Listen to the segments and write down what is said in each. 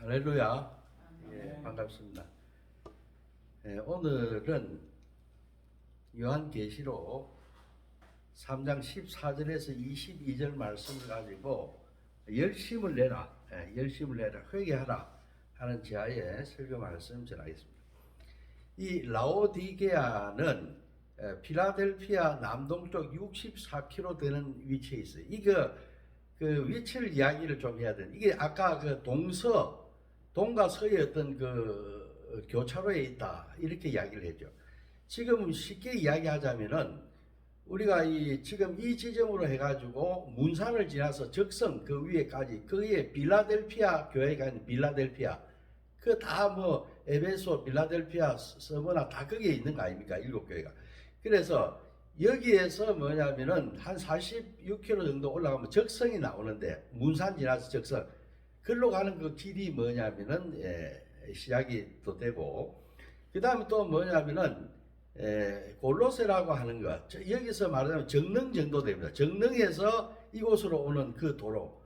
할렐루야. 예, 반갑습니다. 오늘은 요한계시록 3장 14절에서 22절 말씀을 가지고 열심을 내라, 열심을 내라, 회개하라 하는 제하의 설교 말씀 전하겠습니다. 이 라오디게아는 필라델피아 남동쪽 64km 되는 위치에 있어요. 이거 그 위치를 이야기를 좀 해야 되는. 이게 아까 그 동과 서의 어떤 그 교차로에 있다 이렇게 이야기를 했죠. 지금 쉽게 이야기하자면은 우리가 지금 이 지점으로 해가지고 문산을 지나서 적성 그 위에까지 거기에 빌라델피아 교회가 있는 빌라델피아 그 다 뭐 에베소 빌라델피아 서머나 다 거기에 있는 거 아닙니까? 7교회가. 그래서 여기에서 뭐냐면은 한 46km 정도 올라가면 적성이 나오는데 문산 지나서 적성 글로 가는 그 길이 뭐냐면은 시작이 또 되고 그 다음에 또 뭐냐면은 골로세라고 하는 것 여기서 말하자면 정릉 정도 됩니다. 정릉에서 이곳으로 오는 그 도로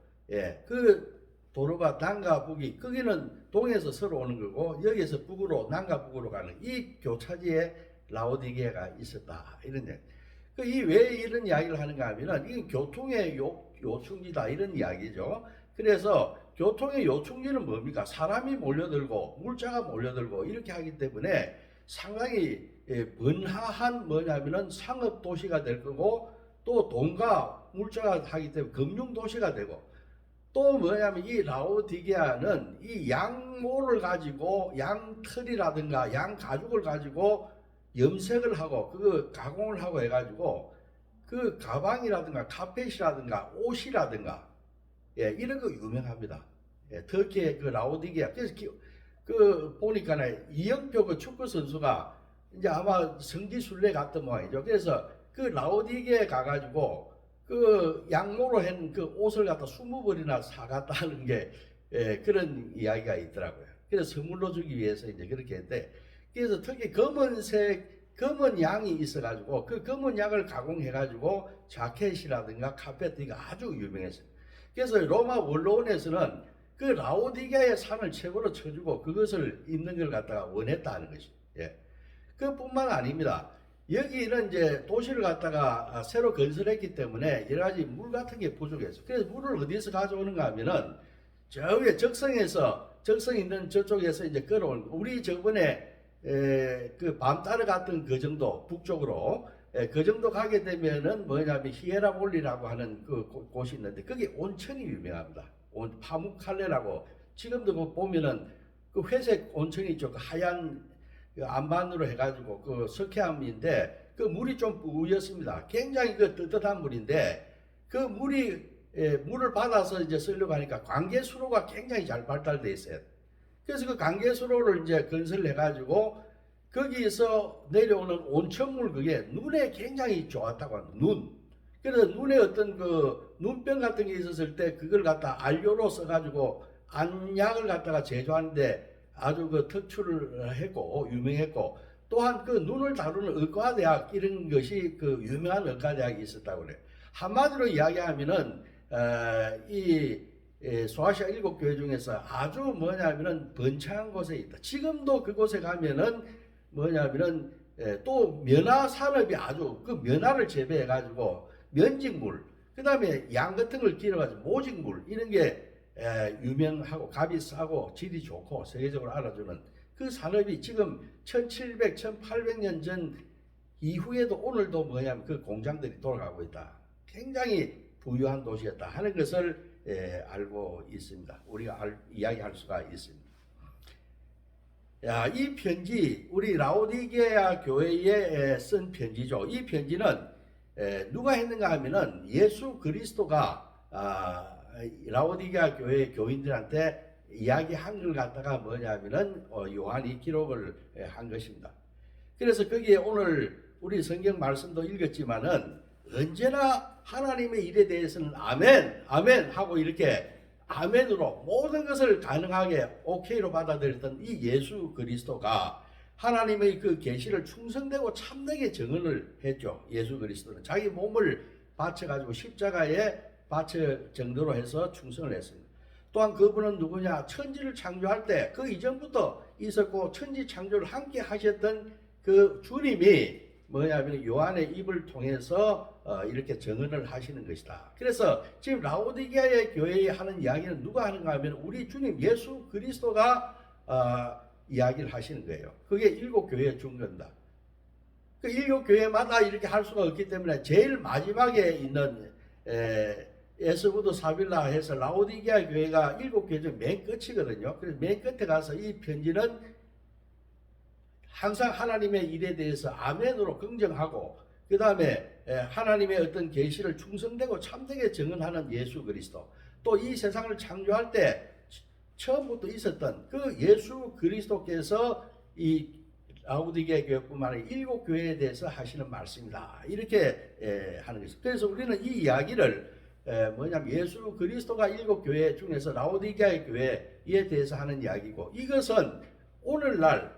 그 도로가 남과 북이 거기는 동에서 서로 오는 거고 여기에서 북으로 남과 북으로 가는 이 교차지에 라오디게아가 있었다 이런 얘기. 왜 이런 이야기를 하는가 하면은 이게 교통의 요충지다 이런 이야기죠. 그래서 교통의 요충지는 뭡니까? 사람이 몰려들고 물자가 몰려들고 이렇게 하기 때문에 상당히 번화한 뭐냐면은 상업 도시가 될 거고 또 돈과 물자가 하기 때문에 금융 도시가 되고 또 뭐냐면 이 라오디게아는 이 양모를 가지고 양털이라든가 양 가죽을 가지고 염색을 하고 그거 가공을 하고 해가지고 그 가방이라든가 카펫이라든가 옷이라든가 이런 거 유명합니다. 터키의 그 라오디게아. 그래서 그 보니까 이영표 그 축구 선수가 이제 아마 성지순례 갔던 모양이죠. 그래서 그 라오디게아에 가가지고 그 양모로 한 그 옷을 갖다 20벌이나 사갔다 하는 게 그런 이야기가 있더라고요. 그래서 선물로 주기 위해서 이제 그렇게 했는데 그래서 특히 검은 양이 있어가지고 그 검은 양을 가공해가지고 자켓이라든가 카페트 이가 아주 유명했어요. 그래서 로마 원로원에서는 그 라오디게아의 산을 최고로 쳐주고 그것을 입는 걸 갖다가 원했다는 것이. 그뿐만 아닙니다. 여기는 이제 도시를 갖다가 새로 건설했기 때문에 여러 가지 물 같은 게 부족했어요. 그래서 물을 어디서 가져오는가 하면은 저 위에 적성 있는 저쪽에서 이제 끌어온 우리 저번에 그 밤 따라갔던 그 정도 북쪽으로 그 정도 가게 되면은 뭐냐면 히에라볼리라고 하는 그 곳이 있는데 거기 온천이 유명합니다. 파묵칼레라고 지금도 그 보면은 그 회색 온천이 있죠. 그 하얀 그 안반으로 해가지고 그 석회암인데 그 물이 좀 뿌였습니다. 굉장히 그 뜨뜻한 물인데 그 물을 받아서 이제 쓰려고 하니까 관계수로가 굉장히 잘 발달되어 있어요. 그래서 그 관계수로를 이제 건설을 해가지고 거기서 내려오는 온천물 그게 눈에 굉장히 좋았다고 합니다. 그래서 눈에 어떤 그 눈병 같은 게 있었을 때 그걸 갖다 안료로 써가지고 안약을 갖다가 제조하는데 아주 그 특출을 했고 유명했고 또한 그 눈을 다루는 의과대학 이런 것이 그 유명한 의과대학이 있었다고 그래요. 한마디로 이야기하면은 소아시아 7교회 중에서 아주 뭐냐면은 번창한 곳에 있다. 지금도 그곳에 가면은 뭐냐면은 또 면화 산업이 아주 그 면화를 재배해 가지고 면직물 그 다음에 양 같은 걸 길어가지고 모직물 이런 게 유명하고 값이 싸고 질이 좋고 세계적으로 알아주는 그 산업이 지금 1700, 1800년 전 이후에도 오늘도 뭐냐면 그 공장들이 돌아가고 있다. 굉장히 부유한 도시였다 하는 것을 알고 있습니다. 우리가 이야기할 수가 있습니다. 이 편지 우리 라오디게아 교회에 쓴 편지죠. 이 편지는 누가 했는가 하면은 예수 그리스도가 라오디게아 교회 교인들한테 이야기한 걸 갖다가 뭐냐면은 요한이 기록을 한 것입니다. 그래서 거기에 오늘 우리 성경 말씀도 읽었지만은 언제나 하나님의 일에 대해서는 아멘, 아멘 하고 이렇게 아멘으로 모든 것을 가능하게 오케이로 받아들였던 이 예수 그리스도가 하나님의 그 계시를 충성되고 참되게 증언을 했죠. 예수 그리스도는 자기 몸을 바쳐가지고 십자가에 바쳐 정도로 해서 충성을 했습니다. 또한 그분은 누구냐? 천지를 창조할 때 그 이전부터 있었고 천지 창조를 함께 하셨던 그 주님이 뭐냐면 요한의 입을 통해서 이렇게 증언을 하시는 것이다. 그래서 지금 라오디게아의 교회에 하는 이야기는 누가 하는가 하면 우리 주님 예수 그리스도가 이야기를 하시는 거예요. 그게 일곱 교회의 중간다. 그 일곱 교회마다 이렇게 할 수가 없기 때문에 제일 마지막에 있는 에스부드 사빌라 해서 라오디게아 교회가 일곱 교회 중 맨 끝이거든요. 그래서 맨 끝에 가서 이 편지는 항상 하나님의 일에 대해서 아멘으로 긍정하고 그 다음에 하나님의 어떤 계시를 충성되고 참되게 증언하는 예수 그리스도, 또 이 세상을 창조할 때 처음부터 있었던 그 예수 그리스도께서 이 라오디게아 교회뿐만 아니라 일곱 교회에 대해서 하시는 말씀이다. 이렇게 하는 것입니다. 그래서 우리는 이 이야기를 뭐냐면 예수 그리스도가 일곱 교회 중에서 라오디게아 교회에 대해서 하는 이야기고, 이것은 오늘날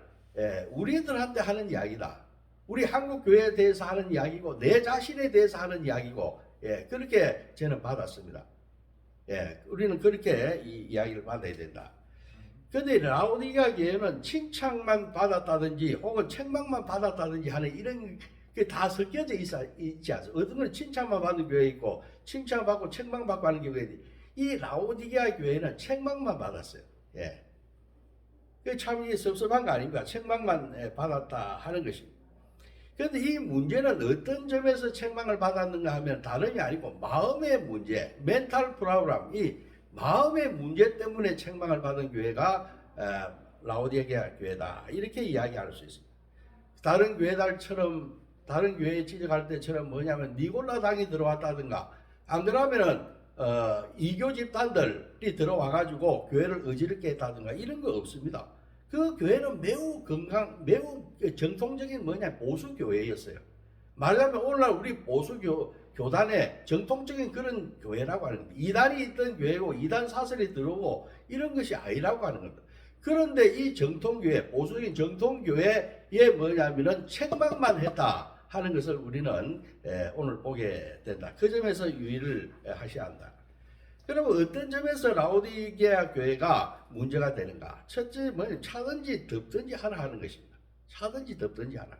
우리들한테 하는 이야기다. 우리 한국 교회에 대해서 하는 이야기고 내 자신에 대해서 하는 이야기고, 그렇게 저는 받았습니다. 우리는 그렇게 이 이야기를 받아야 된다. 그런데 라오디게아 교회는 칭찬만 받았다든지 혹은 책망만 받았다든지 하는 이런 게 다 섞여져 있지 않습니까? 어떤 건 칭찬만 받는 교회 있고 칭찬받고 책망받고 하는 교회가 있는데, 이 라오디게아 교회는 책망만 받았어요. 참 섭섭한 거 아닙니까? 책망만 받았다 하는 것입니다. 그런데 이 문제는 어떤 점에서 책망을 받았는가 하면 다름이 아니고 마음의 문제, 멘탈 프로그램, 이 마음의 문제 때문에 책망을 받은 교회가 라오디게아 교회다. 이렇게 이야기할 수 있습니다. 다른 교회들처럼, 다른 교회에 지적할 때처럼 뭐냐면 니골라당이 들어왔다든가, 안 그러면은 이교 집단들이 들어와가지고 교회를 어지럽게 했다든가 이런 거 없습니다. 그 교회는 매우 매우 정통적인 보수 교회였어요. 말하자면 오늘날 우리 보수 교단의 정통적인 그런 교회라고 하는 겁니다. 이단이 있던 교회고 이단 사설이 들어오고 이런 것이 아니라고 하는 겁니다. 그런데 이 정통교회, 보수적인 정통교회에 뭐냐면은 책망만 했다 하는 것을 우리는 오늘 보게 된다. 그 점에서 유의를 하셔야 한다. 그러면 어떤 점에서 라오디게아 교회가 문제가 되는가? 첫째, 차든지 덮든지 하나 하는 것입니다. 차든지 덮든지 하나.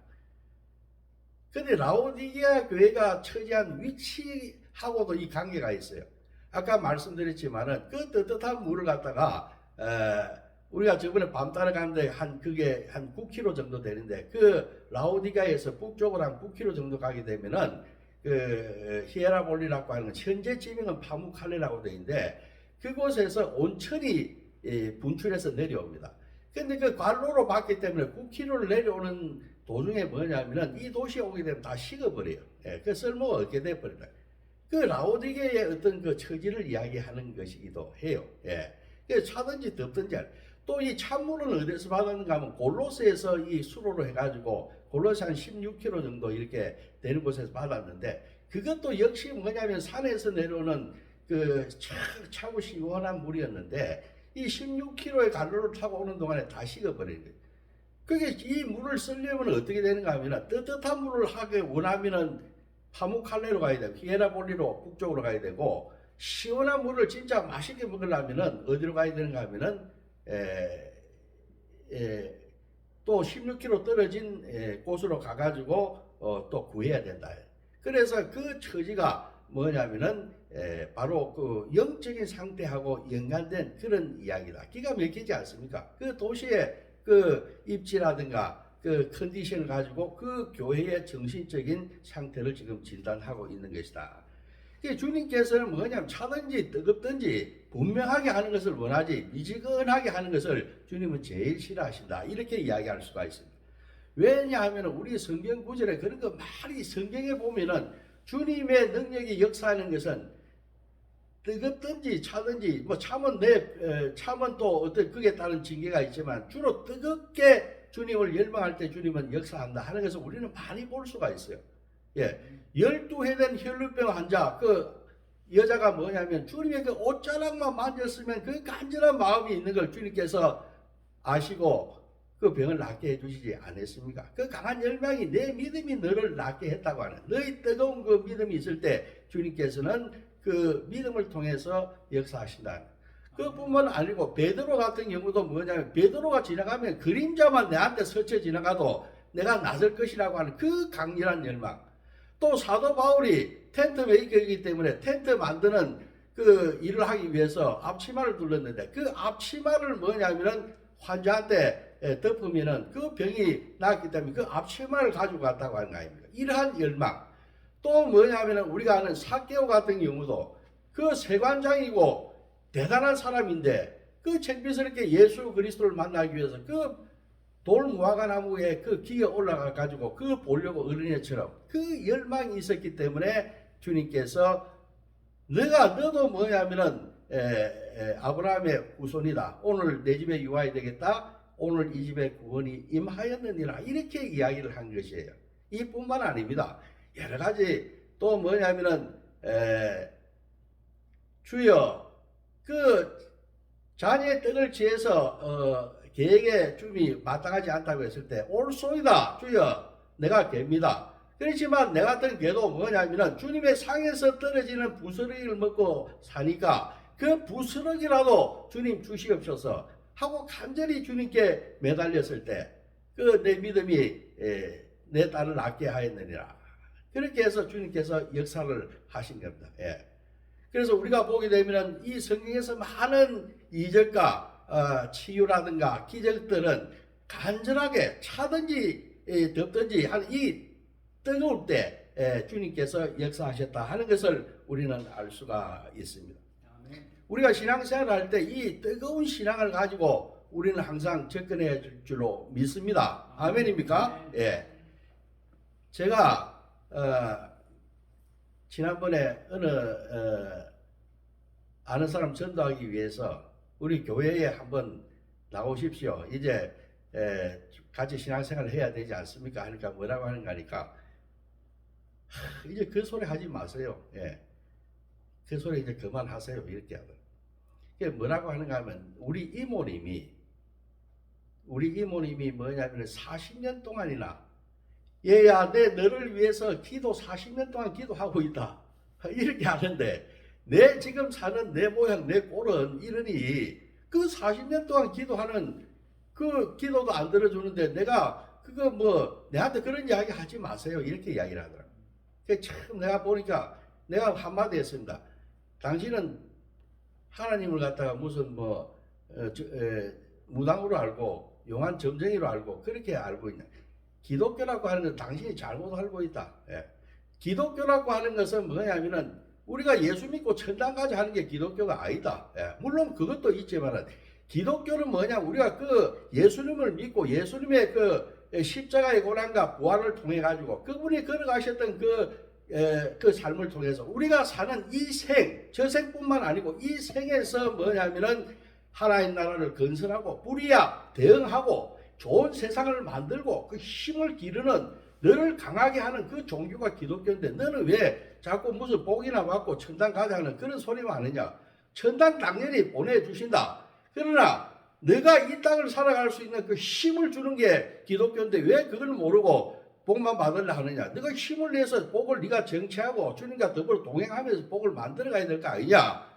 그런데 라오디게아 교회가 처지한 위치하고도 이 관계가 있어요. 아까 말씀드렸지만은 그 뜨뜻한 물을 갖다가 우리가 저번에 밤 따라가는데 그게 한 9km 정도 되는데, 그 라오디게아에서 북쪽으로 한 9km 정도 가게 되면은 그 히에라볼리라고 하는 현재 지명은 파무칼레라고 되어 있는데, 그곳에서 온천이 분출해서 내려옵니다. 근데 그 관로로 봤기 때문에 9km를 내려오는 도중에 뭐냐면은 이 도시에 오게 되면 다 식어버려요. 그 쓸모가 없게 돼버린다. 그 라오디게아의 어떤 그 처지를 이야기하는 것이기도 해요. 그래서 차든지 덮든지. 또 이 찬물은 어디서 받았는가 하면 골로새에서 이 수로로 해가지고 골로새 한 16km 정도 이렇게 되는 곳에서 받았는데, 그것도 역시 뭐냐면 산에서 내려오는 그 차고 시원한 물이었는데 이 16km의 갈로를 타고 오는 동안에 다 식어버리는 거예요. 그게 이 물을 쓰려면 어떻게 되는가 하면 뜨뜻한 물을 하게 원하면은 파무칼레로 가야 되고 히에라볼리로 북쪽으로 가야 되고, 시원한 물을 진짜 맛있게 먹으려면은 어디로 가야 되는가 하면은 또 16km 떨어진 곳으로 가가지고 또 구해야 된다. 그래서 그 처지가 뭐냐면은 바로 그 영적인 상태하고 연관된 그런 이야기다. 기가 막히지 않습니까? 그 도시의 그 입지라든가 그 컨디션을 가지고 그 교회의 정신적인 상태를 지금 진단하고 있는 것이다. 주님께서는 뭐냐면 차든지 뜨겁든지 분명하게 하는 것을 원하지 미지근하게 하는 것을 주님은 제일 싫어하신다. 이렇게 이야기할 수가 있습니다. 왜냐하면 우리 성경 구절에 그런 거 많이 성경에 보면은 주님의 능력이 역사하는 것은 뜨겁든지 차든지 참은 또 어떤 그에 따른 징계가 있지만 주로 뜨겁게 주님을 열망할 때 주님은 역사한다 하는 것을 우리는 많이 볼 수가 있어요. 12해 된 혈루병 환자, 그 여자가 뭐냐면 주님의 그 옷자락만 만졌으면 그 간절한 마음이 있는 걸 주님께서 아시고 그 병을 낫게 해주시지 않았습니까? 그 강한 열망이 내 믿음이 너를 낫게 했다고 하는, 너희 뜨거운 그 믿음이 있을 때 주님께서는 그 믿음을 통해서 역사하신다. 그뿐만 아니고 베드로 같은 경우도 뭐냐면 베드로가 지나가면 그림자만 내한테 스쳐 지나가도 내가 나설 것이라고 하는 그 강렬한 열망. 또 사도 바울이 텐트 메이커이기 때문에 텐트 만드는 그 일을 하기 위해서 앞치마를 둘렀는데 그 앞치마를 뭐냐면은 환자한테 덮으면은 그 병이 낫기 때문에 그 앞치마를 가지고 갔다고 하는 거 아닙니까? 이러한 열망. 또 뭐냐면은 우리가 아는 삭개오 같은 경우도 그 세관장이고 대단한 사람인데 그 창피스럽게 예수 그리스도를 만나기 위해서 그 돌무화과나무에 그 기에 올라가 가지고 그 보려고 어린애처럼 그 열망이 있었기 때문에 주님께서 너도 뭐냐면은 아브라함의 후손이다. 오늘 내 집에 유하이 되겠다. 오늘 이 집에 구원이 임하였느니라. 이렇게 이야기를 한 것이에요. 이뿐만 아닙니다. 여러 가지 또 뭐냐면은 주여 그 자녀의 떡을 지해서 계획에 줌이 마땅하지 않다고 했을 때 옳소이다 주여 내가 갭니다. 그렇지만 내 같은 개도 뭐냐면은 주님의 상에서 떨어지는 부스러기를 먹고 사니까 그 부스러기라도 주님 주시옵소서 하고 간절히 주님께 매달렸을 때 그 내 믿음이 내 딸을 낫게 하였느니라. 그렇게 해서 주님께서 역사를 하신 겁니다. 그래서 우리가 보게 되면 이 성경에서 많은 이적과 치유라든가 기적들은 간절하게 차든지 덥든지 하는 이 뜨거울 때 주님께서 역사하셨다 하는 것을 우리는 알 수가 있습니다. 우리가 신앙생활을 할 때 이 뜨거운 신앙을 가지고 우리는 항상 접근해야 될 줄로 믿습니다. 아멘입니까? 제가 지난번에 어느 아는 사람 전도하기 위해서 우리 교회에 한번 나오십시오. 이제 같이 신앙생활을 해야 되지 않습니까? 하니까 뭐라고 하는가 하니까 이제 그 소리 하지 마세요. 그 소리 이제 그만하세요. 이렇게 하더라고요. 뭐라고 하는가 하면 우리 이모님이 뭐냐면 40년 동안이나 얘야 내 너를 위해서 기도 40년 동안 기도하고 있다. 이렇게 하는데 내 지금 사는 내 모양 내 꼴은 이러니 그 40년 동안 기도하는 그 기도도 안 들어주는데 내가 그거 뭐 내한테 그런 이야기 하지 마세요. 이렇게 이야기를 하더라고요. 참 내가 보니까 내가 한마디 했습니다. 당신은 하나님을 갖다가 무슨 무당으로 알고 용한 점쟁이로 알고 그렇게 알고 있냐. 기독교라고 하는 건 당신이 잘못 알고 있다. 기독교라고 하는 것은 뭐냐면은 우리가 예수 믿고 천당까지 하는 게 기독교가 아니다. 물론 그것도 있지만 기독교는 뭐냐 우리가 그 예수님을 믿고 예수님의 그 십자가의 고난과 부활을 통해 가지고 그분이 걸어가셨던 그 삶을 통해서 우리가 사는 이 생, 저 생뿐만 아니고 이 생에서 뭐냐면은 하나님 나라를 건설하고 불의와 대응하고 좋은 세상을 만들고 그 힘을 기르는 너를 강하게 하는 그 종교가 기독교인데 너는 왜 자꾸 무슨 복이나 받고 천당 가자 하는 그런 소리만 하느냐. 천당 당연히 보내주신다. 그러나 너가 이 땅을 살아갈 수 있는 그 힘을 주는 게 기독교인데 왜 그걸 모르고 복만 받으려 하느냐. 너가 힘을 내서 복을 네가 정치하고 주님과 더불어 동행하면서 복을 만들어 가야 될 거 아니냐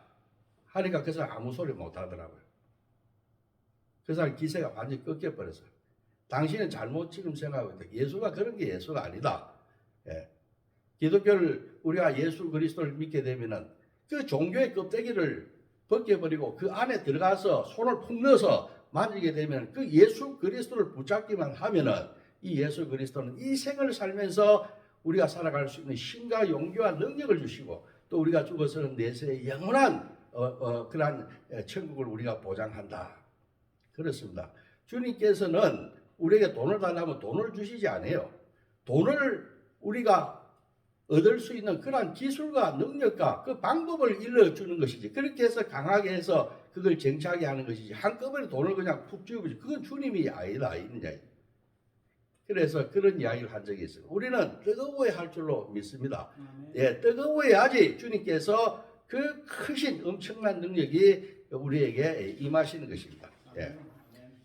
하니까 그 사람 아무 소리 못 하더라고요. 그 사람 기세가 완전히 꺾여버렸어요. 당신은 잘못 지금 생각하고 있다. 예수가 그런 게 예수가 아니다. 기독교를 우리가 예수 그리스도를 믿게 되면은 그 종교의 껍데기를 벗겨버리고 그 안에 들어가서 손을 푹 넣어서 만지게 되면 그 예수 그리스도를 붙잡기만 하면은 이 예수 그리스도는 이 생을 살면서 우리가 살아갈 수 있는 힘과 용기와 능력을 주시고 또 우리가 죽어서는 내세의 영원한 그러한 천국을 우리가 보장한다. 그렇습니다. 주님께서는 우리에게 돈을 달라면 돈을 주시지 않아요. 돈을 우리가 얻을 수 있는 그러한 기술과 능력과 그 방법을 일러주는 것이지. 그렇게 해서 강하게 해서 그걸 정착하게 하는 것이지. 한꺼번에 돈을 그냥 푹 주어버리지. 그건 주님이 아니다. 이런 이야기. 그래서 그런 이야기를 한 적이 있어요. 우리는 뜨거워야 할 줄로 믿습니다. 뜨거워야지 주님께서 그 크신 엄청난 능력이 우리에게 임하시는 것입니다.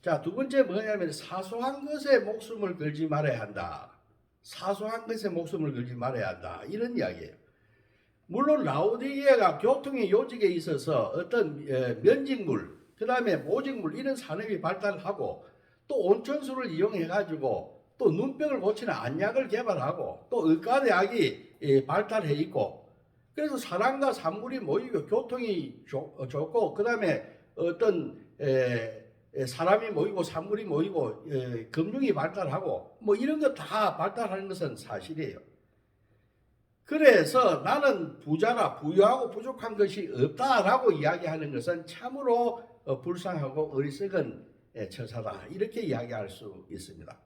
자, 두 번째 뭐냐면 사소한 것에 목숨을 걸지 말아야 한다. 사소한 것에 목숨을 걸지 말아야 한다. 이런 이야기예요. 물론 라오디게아가 교통의 요직에 있어서 어떤 면직물, 그 다음에 모직물 이런 산업이 발달하고 또 온천수를 이용해 가지고 또 눈병을 고치는 안약을 개발하고 또 의과대학이 발달해 있고, 그래서 사람과 산물이 모이고 교통이 좋고 그 다음에 어떤 사람이 모이고 산물이 모이고 금융이 발달하고 뭐 이런 거 다 발달하는 것은 사실이에요. 그래서 나는 부자라 부유하고 부족한 것이 없다라고 이야기하는 것은 참으로 불쌍하고 어리석은 처사다, 이렇게 이야기할 수 있습니다.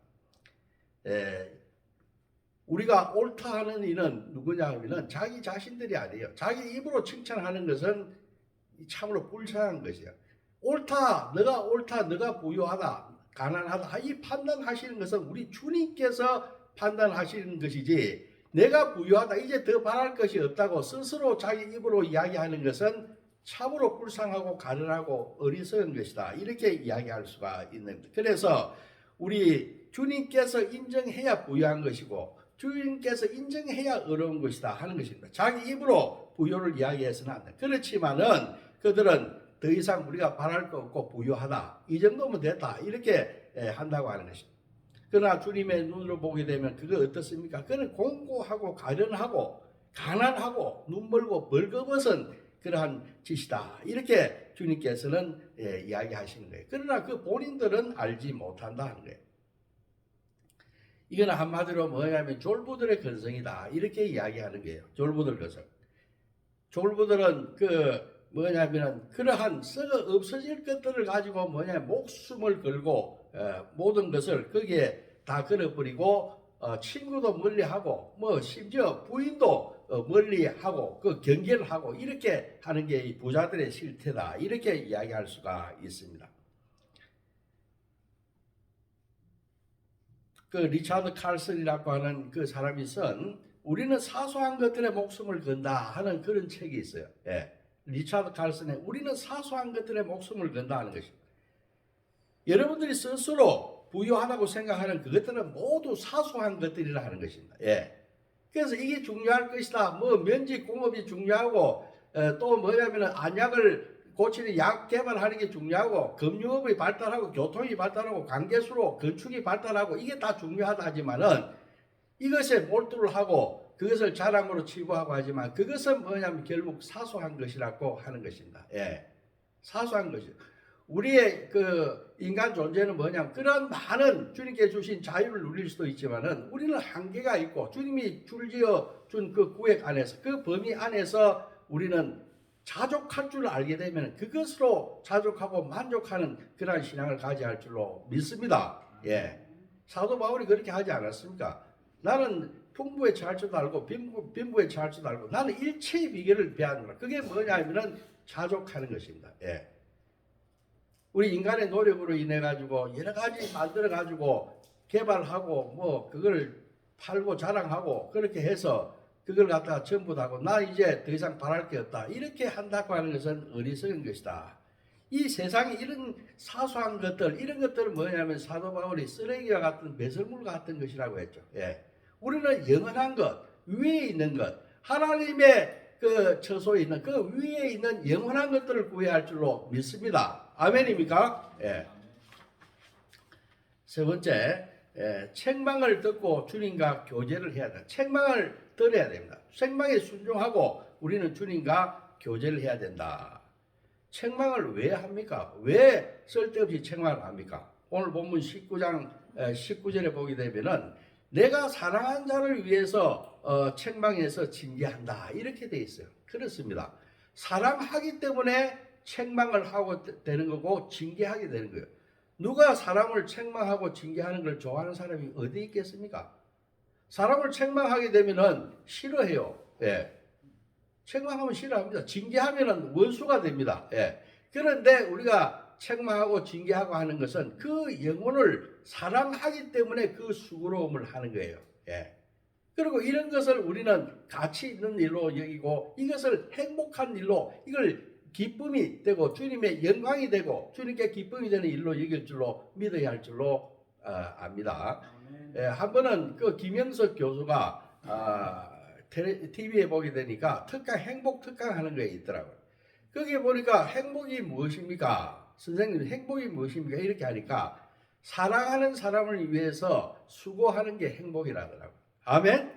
우리가 옳다 하는 이는 누구냐 하면 자기 자신들이 아니에요. 자기 입으로 칭찬하는 것은 참으로 불쌍한 것이에요. 옳다, 너가 옳다, 너가 부유하다, 가난하다, 이 판단하시는 것은 우리 주님께서 판단하시는 것이지, 내가 부유하다, 이제 더 바랄 것이 없다고 스스로 자기 입으로 이야기하는 것은 참으로 불쌍하고 가련하고 어리석은 것이다, 이렇게 이야기할 수가 있는 겁니다. 그래서 우리 주님께서 인정해야 부유한 것이고 주님께서 인정해야 어려운 것이다 하는 것입니다. 자기 입으로 부유를 이야기해서는 안 돼. 그렇지만은 그들은 더 이상 우리가 바랄 거 없고 부유하다, 이 정도면 됐다, 이렇게 한다고 하는 것입니다. 그러나 주님의 눈으로 보게 되면 그거 어떻습니까? 그는 공고하고 가련하고 가난하고 눈멀고 벌거벗은 그러한 짓이다, 이렇게 주님께서는 이야기하시는 거예요. 그러나 그 본인들은 알지 못한다 하는 거예요. 이건 한마디로 뭐냐면 졸부들의 근성이다, 이렇게 이야기하는 거예요. 졸부들 근성. 졸부들은 뭐냐면 그러한 썩어 없어질 것들을 가지고 목숨을 걸고 모든 것을 거기에 다 걸어버리고 친구도 멀리하고 뭐 심지어 부인도 멀리하고 그 경계를 하고 이렇게 하는 게 이 부자들의 실태다, 이렇게 이야기할 수가 있습니다. 그 리차드 칼슨이라고 하는 그 사람이 쓴 우리는 사소한 것들에 목숨을 건다 하는 그런 책이 있어요. 리차드 칼슨의 우리는 사소한 것들에 목숨을 건다 하는 것입니다. 여러분들이 스스로 부유하다고 생각하는 그것들은 모두 사소한 것들이라 하는 것입니다. 그래서 이게 중요할 것이다. 뭐 면직 공업이 중요하고 또 뭐냐면 안약을 고치는 약 개발하는 게 중요하고 금융업이 발달하고 교통이 발달하고 관계수로 건축이 발달하고 이게 다 중요하다 하지만은 이것에 몰두를 하고 그것을 자랑으로 치부하고 하지만 그것은 뭐냐면 결국 사소한 것이라고 하는 것입니다. 사소한 것이. 우리의 그 인간 존재는 뭐냐면 그런 많은 주님께 주신 자유를 누릴 수도 있지만은 우리는 한계가 있고 주님이 줄지어 준 그 구획 안에서 그 범위 안에서 우리는 자족할 줄 알게 되면 그것으로 자족하고 만족하는 그러한 신앙을 가져야 할 줄로 믿습니다. 사도 바울이 그렇게 하지 않았습니까? 나는 풍부에 처할 줄도 알고 빈부에 처할 줄도 알고 나는 일체의 비결을 배하노라. 그게 뭐냐면은 자족하는 것입니다. 우리 인간의 노력으로 인해 가지고 여러 가지 만들어 가지고 개발하고 뭐 그걸 팔고 자랑하고 그렇게 해서 그걸 갖다가 전부 다 하고 나 이제 더 이상 바랄 게 없다, 이렇게 한다고 하는 것은 어리석은 것이다. 이 세상에 이런 사소한 것들, 이런 것들은 뭐냐면 사도 바울이 쓰레기와 같은 배설물 같은 것이라고 했죠. 우리는 영원한 것, 위에 있는 것, 하나님의 그 처소에 있는 그 위에 있는 영원한 것들을 구해야 할 줄로 믿습니다. 아멘입니까? 세 번째, 책망을 듣고 주님과 교제를 해야 된다. 책망을 들어야 됩니다. 책망에 순종하고 우리는 주님과 교제를 해야 된다. 책망을 왜 합니까? 왜 쓸데없이 책망을 합니까? 오늘 본문 19장 19절에 보게 되면은 내가 사랑한 자를 위해서 책망해서 징계한다, 이렇게 돼 있어요. 그렇습니다. 사랑하기 때문에 책망을 하고 되는 거고 징계하게 되는 거예요. 누가 사람을 책망하고 징계하는 걸 좋아하는 사람이 어디 있겠습니까? 사람을 책망하게 되면은 싫어해요. 책망하면 싫어합니다. 징계하면은 원수가 됩니다. 그런데 우리가 책망하고 징계하고 하는 것은 그 영혼을 사랑하기 때문에 그 수고로움을 하는 거예요. 그리고 이런 것을 우리는 가치 있는 일로 여기고 이것을 행복한 일로, 이걸 기쁨이 되고 주님의 영광이 되고 주님께 기쁨이 되는 일로 여길 줄로 믿어야 할 줄로 압니다. 한 번은 그 김영석 교수가 TV에 보게 되니까 행복 특강 하는 게 있더라고요. 거기에 보니까 행복이 무엇입니까? 선생님, 행복이 무엇입니까? 이렇게 하니까 사랑하는 사람을 위해서 수고하는 게 행복이라더라고요. 아멘?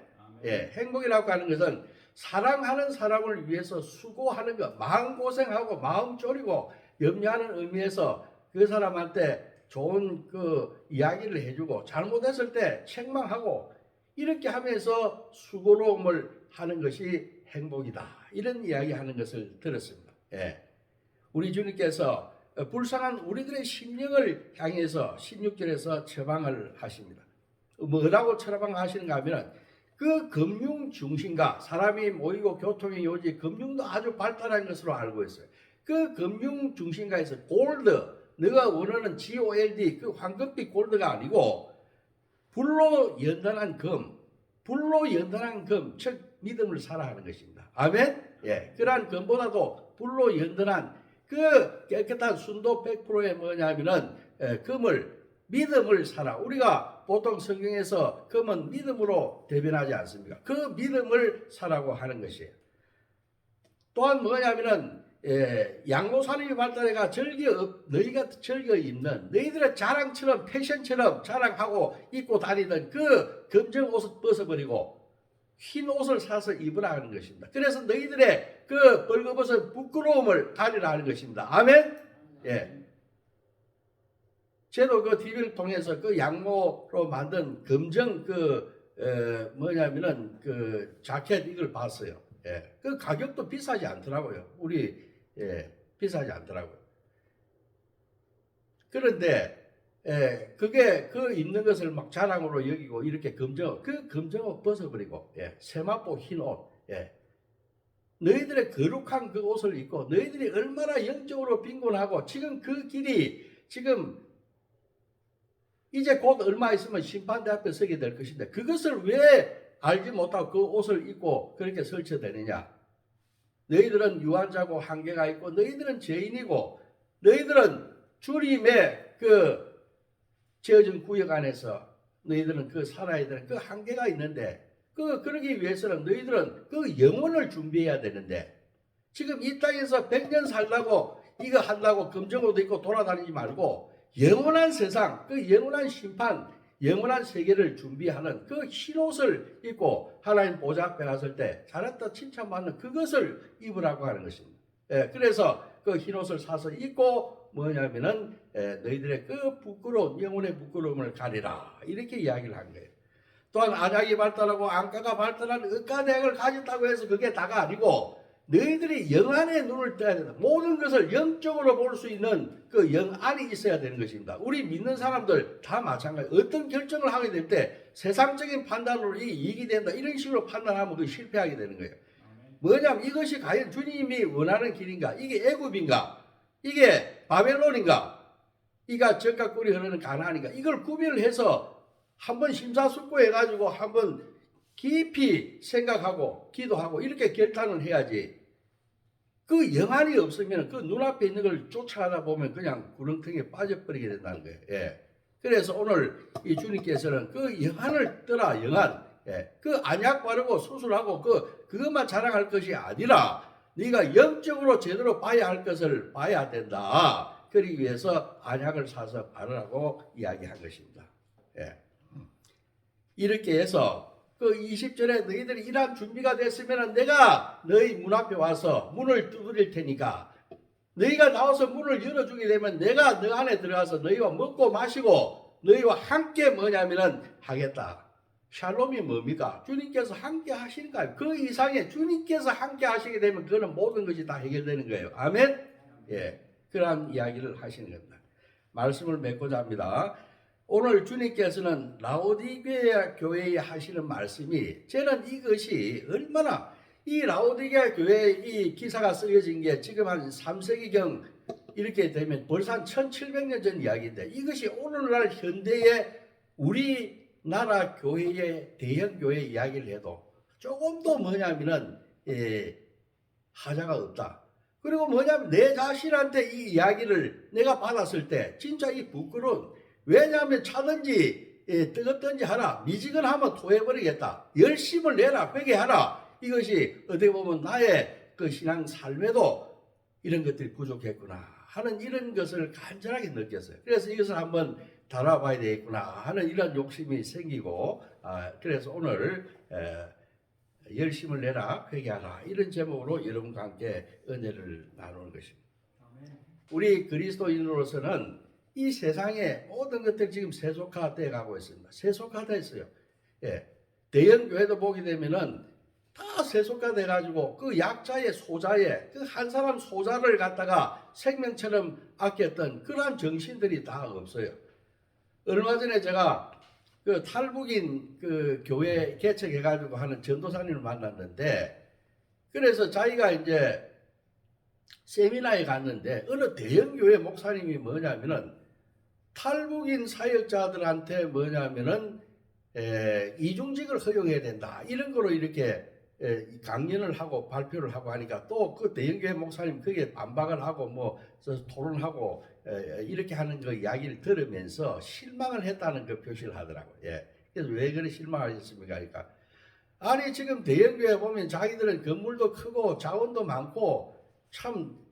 예, 행복이라고 하는 것은 사랑하는 사람을 위해서 수고하는 것, 마음고생하고 마음 졸이고 염려하는 의미에서 그 사람한테 좋은 그 이야기를 해주고 잘못했을 때 책망하고 이렇게 하면서 수고로움을 하는 것이 행복이다. 이런 이야기 하는 것을 들었습니다. 예. 우리 주님께서 불쌍한 우리들의 심령을 향해서 16절에서 처방을 하십니다. 뭐라고 처방하시는가 하면 그 금융 중심가, 사람이 모이고 교통의 요지, 금융도 아주 발달한 것으로 알고 있어요. 그 금융 중심가에서 골드, 너가 원하는 GOLD, 그 황금빛 골드가 아니고 불로 연단한 금, 즉 믿음을 사라 하는 것입니다. 아멘? 예, 그러한 금보다도 불로 연단한 그 깨끗한 순도 100%의 뭐냐면은 금을, 믿음을 사라. 우리가 보통 성경에서 금은 믿음으로 대변하지 않습니까? 그 믿음을 사라고 하는 것이에요. 또한 뭐냐면은 양모산업이 발달해가 너희가 즐겨 입는 너희들의 자랑처럼 패션처럼 자랑하고 입고 다니던 그 검정 옷을 벗어버리고 흰 옷을 사서 입으라 하는 것입니다. 그래서 너희들의 그 벌거벗은 부끄러움을 가리라 하는 것입니다. 아멘? 예. 저도 그 TV를 통해서 그 양모로 만든 검정 뭐냐면은 그 자켓 이걸 봤어요. 예. 그 가격도 비싸지 않더라고요. 비싸지 않더라고요. 그런데 그게 그 입는 것을 막 자랑으로 여기고 이렇게 그 검정옷 벗어버리고 세마포 흰 옷, 너희들의 거룩한 그 옷을 입고 너희들이 얼마나 영적으로 빈곤하고 지금 그 길이 지금 이제 곧 얼마 있으면 심판대 앞에 서게 될 것인데 그것을 왜 알지 못하고 그 옷을 입고 그렇게 설치되느냐? 너희들은 유한자고 한계가 있고 너희들은 죄인이고 너희들은 주님의 그 지어진 구역 안에서 너희들은 그 살아야 되는 그 한계가 있는데 그러기 위해서는 너희들은 그 영혼을 준비해야 되는데 지금 이 땅에서 100년 살라고 이거 하려고 검정옷도 입고 돌아다니지 말고 영원한 세상, 그 영원한 심판, 영원한 세계를 준비하는 그 흰옷을 입고 하나님 보좌 앞에 갔을 때 잘했다 칭찬받는 그것을 입으라고 하는 것입니다. 그래서 그 흰옷을 사서 입고 뭐냐면은 너희들의 그 부끄러운 영혼의 부끄러움을 가리라 이렇게 이야기를 한 거예요. 또한 안약이 발달하고 안가가 발달한 의과대학을 가졌다고 해서 그게 다가 아니고 너희들이 영안의 눈을 떠야 된다. 모든 것을 영적으로 볼 수 있는 그 영안이 있어야 되는 것입니다. 우리 믿는 사람들 다 마찬가지. 어떤 결정을 하게 될 때 세상적인 판단으로 이익이 된다. 이런 식으로 판단하면 그 실패하게 되는 거예요. 뭐냐면 이것이 과연 주님이 원하는 길인가? 이게 애굽인가? 이게 바벨론인가? 이가 적과 꿀이 흐르는 가나안인가? 이걸 구별을 해서 한번 심사숙고해가지고 한번 깊이 생각하고 기도하고 이렇게 결단을 해야지. 그 영안이 없으면 그 눈앞에 있는 걸 쫓아가다 보면 그냥 구렁텅이에 빠져버리게 된다는 거예요. 그래서 오늘 이 주님께서는 그 영안을 떠라, 영안. 그 안약 바르고 수술하고 그것만 자랑할 것이 아니라 네가 영적으로 제대로 봐야 할 것을 봐야 된다. 그러기 위해서 안약을 사서 바르라고 이야기한 것입니다. 이렇게 해서 그 20절에 너희들이 이러한 준비가 됐으면 내가 너희 문 앞에 와서 문을 두드릴 테니까 너희가 나와서 문을 열어주게 되면 내가 너 안에 들어가서 너희와 먹고 마시고 너희와 함께 뭐냐면은 하겠다. 샬롬이 뭡니까? 주님께서 함께 하시니까 그 이상의 주님께서 함께 하시게 되면 그거는 모든 것이 다 해결되는 거예요. 아멘? 그러한 이야기를 하시는 겁니다. 말씀을 맺고자 합니다. 오늘 주님께서는 라오디게아 교회에 하시는 말씀이 저는 이것이 얼마나 이 라오디게아 교회 이 기사가 쓰여진 게 지금 한 3세기경 이렇게 되면 벌써 한 1700년 전 이야기인데 이것이 오늘날 현대의 우리나라 교회의 대형 교회 이야기를 해도 조금도 뭐냐면은 하자가 없다. 그리고 뭐냐면 내 자신한테 이 이야기를 내가 받았을 때 진짜 이 부끄러운 왜냐하면 차든지 뜨겁든지 하라. 미지근하면 토해버리겠다. 열심을 내라. 회개하라. 이것이 어떻게 보면 나의 그 신앙 삶에도 이런 것들이 부족했구나 하는 이런 것을 간절하게 느꼈어요. 그래서 이것을 한번 다뤄봐야 되겠구나 하는 이런 욕심이 생기고, 그래서 오늘 열심을 내라 회개하라 이런 제목으로 여러분과 함께 은혜를 나누는 것입니다. 우리 그리스도인으로서는 이 세상의 모든 것들이 지금 세속화되어 가고 있습니다. 세속화되어 있어요. 예. 대형 교회도 보게 되면은 다 세속화돼 가지고 그 약자의 소자의 그 한 사람 소자를 갖다가 생명처럼 아꼈던 그러한 정신들이 다 없어요. 얼마 전에 제가 그 탈북인 그 교회 개척해 가지고 하는 전도사님을 만났는데, 그래서 자기가 이제 세미나에 갔는데 어느 대형 교회 목사님이 뭐냐면은 탈북인 사역자들한테 뭐냐면은 이중직을 허용해야 된다 이런 거로 이렇게 강연을 하고 발표를 하고 하니까, 또 그 대형교회 목사님 거기에 반박을 하고 뭐 토론하고 이렇게 하는 그 이야기를 들으면서 실망을 했다는 그 표시를 하더라고요. 예. 그래서 왜 그래 실망하셨습니까? 그러니까 아니 지금 대형교회 보면 자기들은 건물도 크고 자원도 많고 참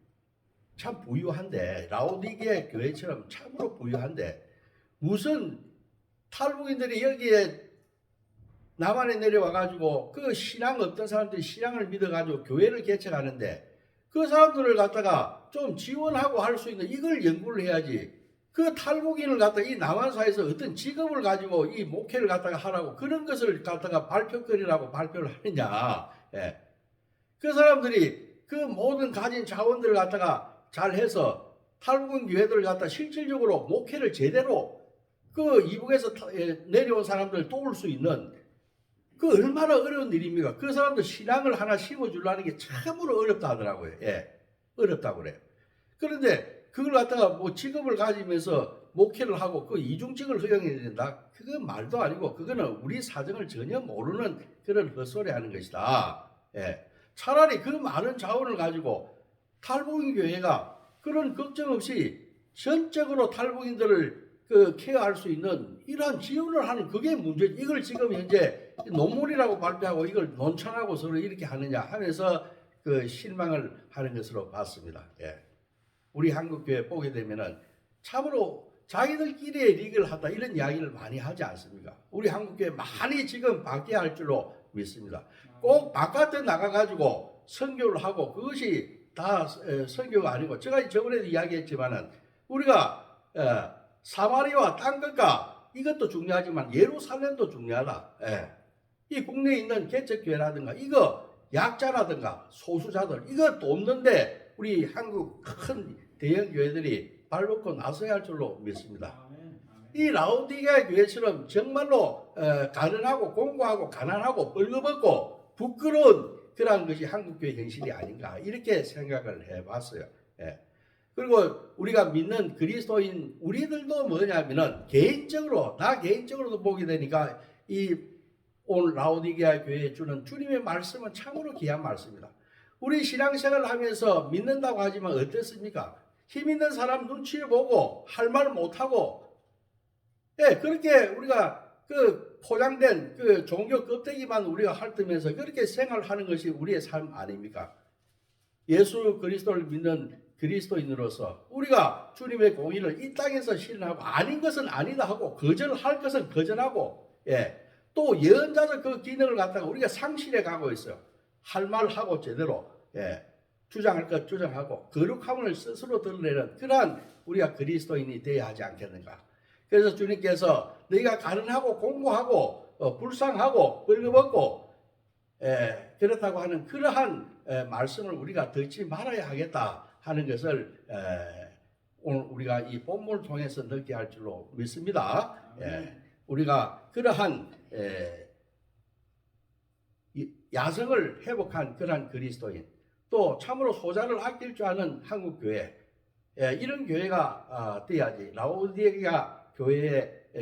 부유한데, 라오디게아 교회처럼 참으로 부유한데 무슨 탈북인들이 여기에 남한에 내려와가지고 그 신앙 없던 사람들이 신앙을 믿어가지고 교회를 개척하는데 그 사람들을 갖다가 좀 지원하고 할 수 있는 이걸 연구를 해야지, 그 탈북인을 갖다가 이 남한사에서 어떤 직업을 가지고 이 목회를 갖다가 하라고 그런 것을 갖다가 발표거리라고 발표를 하느냐. 예. 그 사람들이 그 모든 가진 자원들을 갖다가 잘해서 탈북인 교회들을 갖다 실질적으로 목회를 제대로 그 이북에서 내려온 사람들을 도울 수 있는 그 얼마나 어려운 일입니까? 그 사람들 신앙을 하나 심어주려는 게 참으로 어렵다 하더라고요. 예, 어렵다고 그래요. 그런데 그걸 갖다가 뭐 직업을 가지면서 목회를 하고 그 이중직을 허용해야 된다? 그건 말도 아니고 그거는 우리 사정을 전혀 모르는 그런 헛소리 하는 것이다. 예, 차라리 그 많은 자원을 가지고 탈북인 교회가 그런 걱정 없이 전적으로 탈북인들을 그 케어할 수 있는 이러한 지원을 하는 그게 문제지. 이걸 지금 현재 논문이라고 발표하고 이걸 논천하고 서로 이렇게 하느냐 하면서 그 실망을 하는 것으로 봤습니다. 예. 우리 한국교회 보게 되면은 참으로 자기들끼리의 리그를 하다 이런 이야기를 많이 하지 않습니까? 우리 한국교회 많이 지금 바뀌어야 할 줄로 믿습니다. 꼭 바깥에 나가가지고 선교를 하고 그것이 다 선교가 아니고, 제가 저번에도 이야기했지만은 우리가 사마리아와 땅끝과 이것도 중요하지만 예루살렘도 중요하다. 예. 이 국내에 있는 개척교회라든가 이거 약자라든가 소수자들 이거 돕는데 우리 한국 큰 대형 교회들이 발벗고 나서야 할 줄로 믿습니다. 이 라오디게아 교회처럼 정말로 가난하고 공고하고 가난하고 벌거벗고 부끄러운 그러한 것이 한국교회 현실이 아닌가 이렇게 생각을 해봤어요. 예. 그리고 우리가 믿는 그리스도인 우리들도 뭐냐면은 나 개인적으로도 보게 되니까 이 오늘 라오디게아 교회에 주는 주님의 말씀은 참으로 귀한 말씀입니다. 우리 신앙생활을 하면서 믿는다고 하지만 어떻습니까? 힘 있는 사람 눈치를 보고 할 말 못하고, 예, 그렇게 우리가 그 포장된 그 종교 껍데기만 우리가 핥으면서 그렇게 생활하는 것이 우리의 삶 아닙니까? 예수 그리스도를 믿는 그리스도인으로서 우리가 주님의 공의를 이 땅에서 실현하고 아닌 것은 아니다 하고 거절할 것은 거절하고, 예, 또 예언자적 그 기능을 갖다가 우리가 상실해 가고 있어요. 할 말 하고 제대로, 예, 주장할 것 주장하고 거룩함을 스스로 드러내는 그러한 우리가 그리스도인이 되어야 하지 않겠는가. 그래서 주님께서 너희가 가난하고 공고하고 불쌍하고 벌거벗고 그렇다고 하는 그러한 말씀을 우리가 듣지 말아야 하겠다 하는 것을 오늘 우리가 이 본문을 통해서 느끼게 할 줄로 믿습니다. 우리가 그러한 야성을 회복한 그러한 그리스도인, 또 참으로 소자를 아낄 줄 아는 한국교회, 이런 교회가 되어야지 라오디게아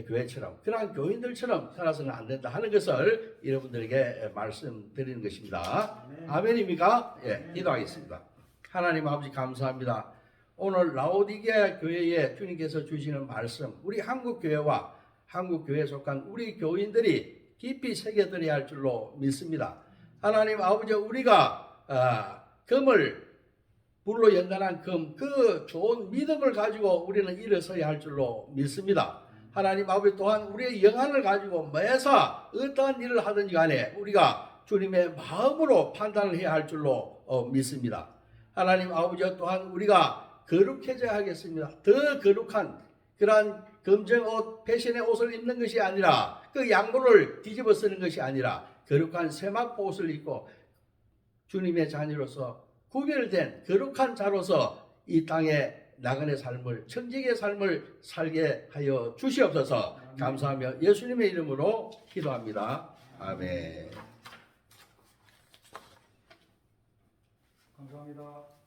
교회처럼 그러한 교인들처럼 살아서는 안 된다 하는 것을 여러분들에게 말씀드리는 것입니다. 아멘입니까? 예, 기도하겠습니다. 하나님 아버지 감사합니다. 오늘 라오디게아 교회에 주님께서 주시는 말씀, 우리 한국교회와 한국교회에 속한 우리 교인들이 깊이 새겨들어야 할 줄로 믿습니다. 하나님 아버지 우리가 금을 불로 연단한 금, 그 좋은 믿음을 가지고 우리는 일어서야 할 줄로 믿습니다. 하나님 아버지 또한 우리의 영안을 가지고 매사 어떠한 일을 하든지 간에 우리가 주님의 마음으로 판단을 해야 할 줄로 믿습니다. 하나님 아버지 또한 우리가 거룩해져야 하겠습니다. 더 거룩한 그러한 검정 옷, 패션의 옷을 입는 것이 아니라 그 양보를 뒤집어 쓰는 것이 아니라 거룩한 세마포 옷을 입고 주님의 자녀로서 구별된 거룩한 자로서 이 땅에 나그네 삶을 청지기의 삶을 살게 하여 주시옵소서. 감사하며 예수님의 이름으로 기도합니다. 아멘. 감사합니다.